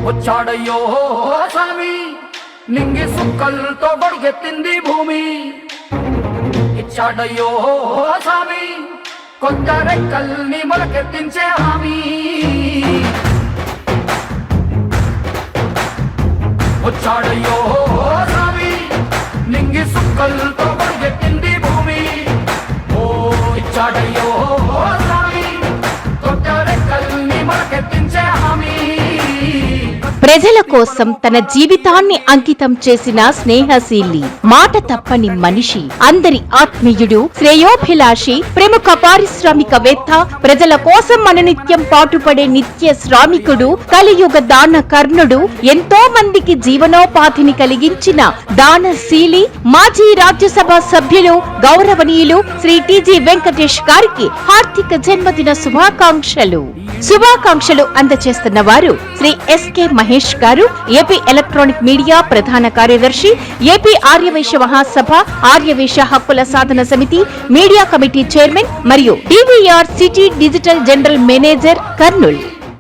వచ్చాడయ్యో స్వామి నింగి సుక్కలతో బడిగెత్తింది భూమి. ఇచ్చాడయ్యో స్వామి కొత్త రెక్కల్ని మొలకెత్తించే హామీ. వచ్చాడయ్యో స్వామి నింగి సుక్కలతో బడిగెత్తింది భూమి. ఓ ఇచ్చాడయ్యో స్వామి కొత్త రెక్కల్ని మొలకెత్తించే హామీ. ప్రజల కోసం తన జీవితాన్ని అంకితం చేసిన స్నేహశీలి, మాట తప్పని మనిషి, అందరి ఆత్మీయుడు, శ్రేయోభిలాషి, ప్రముఖ పారిశ్రామికవేత్త, ప్రజల కోసం అనునిత్యం పాటుపడే నిత్య శ్రామికుడు, కలియుగ దాన కర్ణుడు, ఎంతో మందికి జీవనోపాధిని కలిగించిన దానశీలి, మాజీ రాజ్యసభ సభ్యులు గౌరవనీయులు శ్రీ టిజి వెంకటేష్ గారికి హార్దిక జన్మదిన శుభాకాంక్షలు అందజేస్తున్న వారు శ్రీ ఎస్కే మహేష్ గారు, ఏపీ ఎలక్ట్రానిక్ మీడియా ప్రధాన కార్యదర్శి, ఏపీ ఆర్యవైశ్య మహాసభ, ఆర్యవైశ్య హక్కుల సాధన సమితి మీడియా కమిటీ చైర్మన్ మరియు DVR city digital general manager, Kurnool.